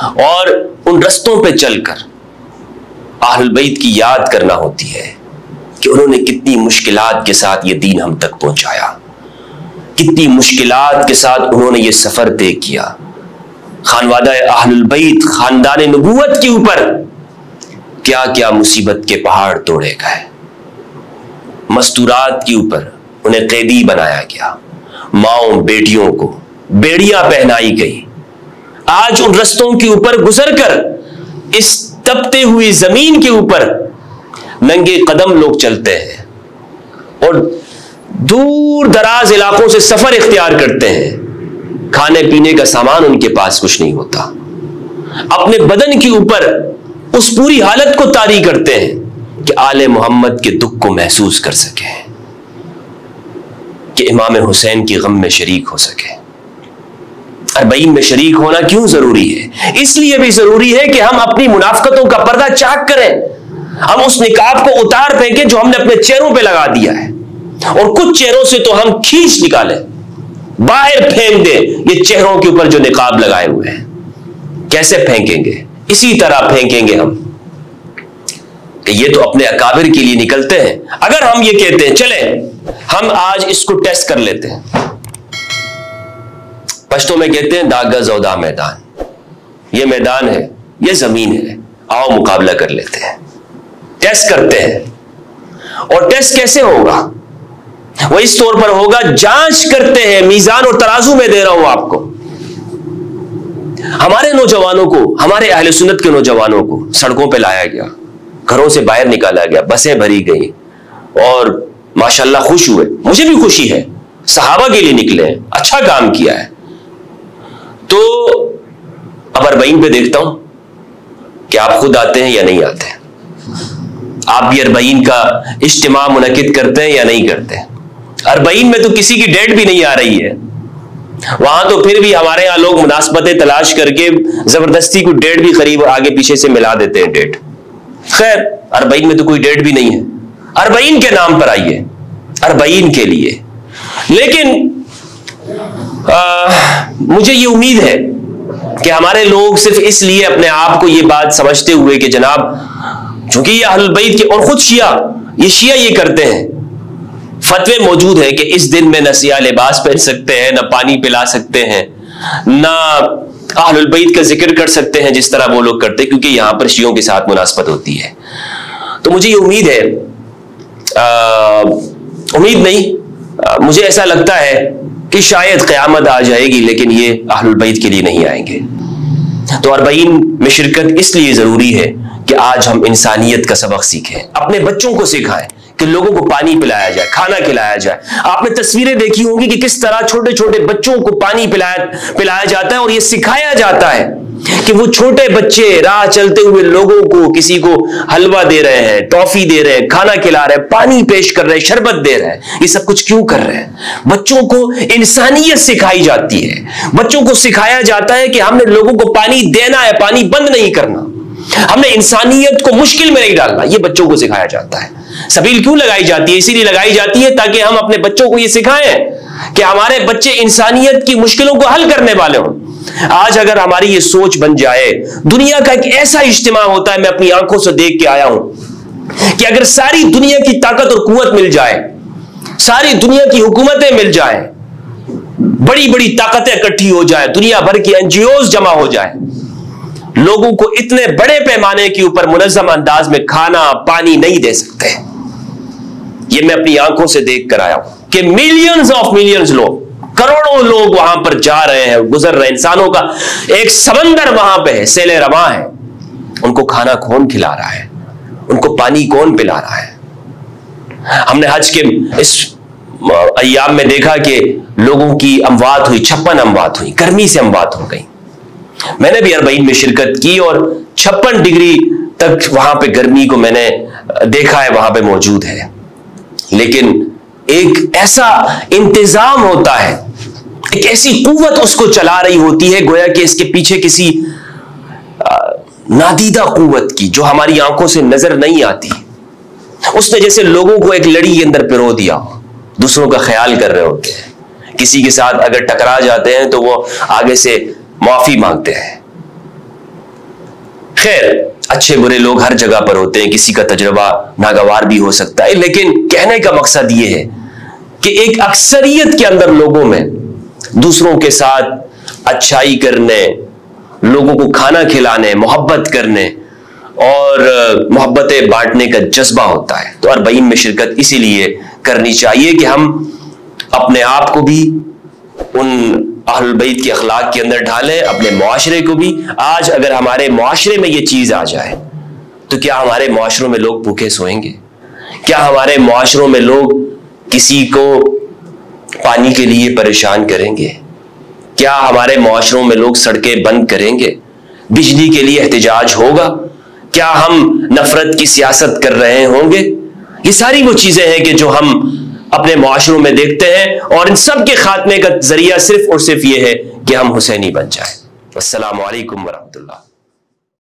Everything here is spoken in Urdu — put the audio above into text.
اور ان رستوں پہ چل کر اہل البیت کی یاد کرنا ہوتی ہے کہ انہوں نے کتنی مشکلات کے ساتھ یہ دین ہم تک پہنچایا، کتنی مشکلات کے ساتھ انہوں نے یہ سفر طے کیا۔ خانوادہ اہل البیت، خاندان نبوت کے اوپر کیا کیا مصیبت کے پہاڑ توڑے گئے، مستورات کے اوپر انہیں قیدی بنایا گیا، ماؤں بیٹیوں کو بیڑیاں پہنائی گئی۔ آج ان رستوں کے اوپر گزر کر اس تپتے ہوئی زمین کے اوپر ننگے قدم لوگ چلتے ہیں اور دور دراز علاقوں سے سفر اختیار کرتے ہیں، کھانے پینے کا سامان ان کے پاس کچھ نہیں ہوتا، اپنے بدن کے اوپر اس پوری حالت کو طاری کرتے ہیں کہ آل محمد کے دکھ کو محسوس کر سکیں، کہ امام حسین کی غم میں شریک ہو سکیں۔ اربعین میں شریک ہونا کیوں ضروری ہے؟ اس لیے بھی ضروری ہے کہ ہم اپنی منافقتوں کا پردہ چاک کریں، ہم اس نقاب کو اتار پھینکیں جو ہم نے اپنے چہروں پہ لگا دیا ہے، اور کچھ چہروں سے تو ہم کھینچ نکالیں، باہر پھینک دیں یہ چہروں کے اوپر جو نقاب لگائے ہوئے ہیں۔ کیسے پھینکیں گے؟ اسی طرح پھینکیں گے ہم کہ یہ تو اپنے اکابر کے لیے نکلتے ہیں۔ اگر ہم یہ کہتے ہیں چلیں ہم آج اس کو ٹیسٹ کر لیتے ہیں، پشتوں میں کہتے ہیں داغا زودا میدان، یہ میدان ہے، یہ زمین ہے، آؤ مقابلہ کر لیتے ہیں، ٹیسٹ کرتے ہیں۔ اور ٹیسٹ کیسے ہوگا؟ وہ اس طور پر ہوگا، جانچ کرتے ہیں، میزان اور ترازو میں دے رہا ہوں آپ کو۔ ہمارے نوجوانوں کو، ہمارے اہل سنت کے نوجوانوں کو سڑکوں پہ لایا گیا، گھروں سے باہر نکالا گیا، بسیں بھری گئی اور ماشاءاللہ خوش ہوئے، مجھے بھی خوشی ہے، صحابہ کے لیے نکلے ہیں، اچھا کام کیا ہے۔ تو اب اربعین پہ دیکھتا ہوں کہ آپ خود آتے ہیں یا نہیں آتے ہیں، آپ بھی اربعین کا اجتماع منعقد کرتے ہیں یا نہیں کرتے ہیں۔ اربعین میں تو کسی کی ڈیٹ بھی نہیں آ رہی ہے، وہاں تو پھر بھی ہمارے یہاں لوگ مناسبتیں تلاش کر کے زبردستی کو ڈیٹ بھی قریب آگے پیچھے سے ملا دیتے ہیں ڈیٹ۔ خیر اربعین میں تو کوئی ڈیٹ بھی نہیں ہے، اربعین کے نام پر آئیے، اربعین کے لیے۔ لیکن مجھے یہ امید ہے کہ ہمارے لوگ صرف اس لیے اپنے آپ کو یہ بات سمجھتے ہوئے کہ جناب چونکہ یہ اہل البیت کے، اور خود شیعہ یہ کرتے ہیں، فتوے موجود ہیں کہ اس دن میں نہ سیاہ لباس پہن سکتے ہیں، نہ پانی پلا سکتے ہیں، نہ اہل البیت کا ذکر کر سکتے ہیں جس طرح وہ لوگ کرتے، کیونکہ یہاں پر شیعوں کے ساتھ مناسبت ہوتی ہے۔ تو مجھے یہ امید ہے، امید نہیں، مجھے ایسا لگتا ہے کہ شاید قیامت آ جائے گی لیکن یہ اہل البیت کے لیے نہیں آئیں گے۔ تو اربعین میں شرکت اس لیے ضروری ہے کہ آج ہم انسانیت کا سبق سیکھیں، اپنے بچوں کو سکھائیں کہ لوگوں کو پانی پلایا جائے، کھانا کھلایا جائے۔ آپ نے تصویریں دیکھی ہوں گی کہ کس طرح چھوٹے چھوٹے بچوں کو پانی پلایا جاتا ہے، اور یہ سکھایا جاتا ہے کہ وہ چھوٹے بچے راہ چلتے ہوئے لوگوں کو، کسی کو حلوہ دے رہے ہیں، ٹافی دے رہے ہیں، کھانا کھلا رہے ہیں، پانی پیش کر رہے ہیں، شربت دے رہے ہیں۔ یہ سب کچھ کیوں کر رہے ہیں؟ بچوں کو انسانیت سکھائی جاتی ہے، بچوں کو سکھایا جاتا ہے کہ ہم نے لوگوں کو پانی دینا ہے، پانی بند نہیں کرنا، ہم نے انسانیت کو مشکل میں نہیں ڈالنا، یہ بچوں کو سکھایا جاتا ہے۔ سبیل کیوں لگائی جاتی ہے؟ اسی لیے لگائی جاتی ہے تاکہ ہم اپنے بچوں کو یہ سکھائیں کہ ہمارے بچے انسانیت کی مشکلوں کو حل کرنے والے ہوں۔ آج اگر ہماری یہ سوچ بن جائے، دنیا کا ایک ایسا اجتماع ہوتا ہے، میں اپنی آنکھوں سے دیکھ کے آیا ہوں کہ اگر ساری دنیا کی طاقت اور قوت مل جائے، ساری دنیا کی حکومتیں مل جائیں، بڑی بڑی طاقتیں اکٹھی ہو جائیں، دنیا بھر کی NGOs جمع ہو جائیں، لوگوں کو اتنے بڑے پیمانے کے اوپر منظم انداز میں کھانا پانی نہیں دے سکتے۔ یہ میں اپنی آنکھوں سے دیکھ کر آیا ہوں کہ ملینز لوگ، کروڑوں لوگ وہاں پر جا رہے ہیں، گزر رہے ہیں، انسانوں کا ایک سمندر وہاں پہ ہے، سیل رواں ہے، ان کو کھانا کون کھلا رہا ہے، ان کو پانی کون پلا رہا ہے؟ ہم نے حج کے اس ایام میں دیکھا کہ لوگوں کی اموات ہوئی، 56 اموات ہوئی، گرمی سے اموات ہو گئی۔ میں نے بھی اربعین میں شرکت کی اور 56 ڈگری تک وہاں پہ گرمی کو میں نے دیکھا ہے، وہاں پہ موجود ہے۔ لیکن ایک ایسا انتظام ہوتا ہے، ایک ایسی قوت اس کو چلا رہی ہوتی ہے، گویا کہ اس کے پیچھے کسی نادیدہ قوت کی جو ہماری آنکھوں سے نظر نہیں آتی۔ اس نے جیسے لوگوں کو ایک لڑی کے اندر پرو دیا، دوسروں کا خیال کر رہے ہوتے ہیں، کسی کے ساتھ اگر ٹکرا جاتے ہیں تو وہ آگے سے معافی مانگتے ہیں، خیر اچھے برے لوگ ہر جگہ پر ہوتے ہیں، کسی کا تجربہ ناگوار بھی ہو سکتا ہے، لیکن کہنے کا مقصد یہ ہے کہ ایک اکثریت کے اندر لوگوں میں دوسروں کے ساتھ اچھائی کرنے، لوگوں کو کھانا کھلانے، محبت کرنے اور محبتیں بانٹنے کا جذبہ ہوتا ہے۔ تو اربعین میں شرکت اسی لیے کرنی چاہیے کہ ہم اپنے آپ کو بھی ان اہل البیت کے اخلاق کے اندر ڈھالیں، اپنے معاشرے کو بھی۔ آج اگر ہمارے معاشرے میں یہ چیز آ جائے تو کیا ہمارے معاشروں میں لوگ بھوکے سوئیں گے؟ کیا ہمارے معاشروں میں لوگ کسی کو پانی کے لیے پریشان کریں گے؟ کیا ہمارے معاشروں میں لوگ سڑکیں بند کریں گے؟ بجلی کے لیے احتجاج ہوگا؟ کیا ہم نفرت کی سیاست کر رہے ہوں گے؟ یہ ساری وہ چیزیں ہیں کہ جو ہم اپنے معاشروں میں دیکھتے ہیں، اور ان سب کے خاتمے کا ذریعہ صرف اور صرف یہ ہے کہ ہم حسینی بن جائیں۔ السلام علیکم ورحمۃ اللہ۔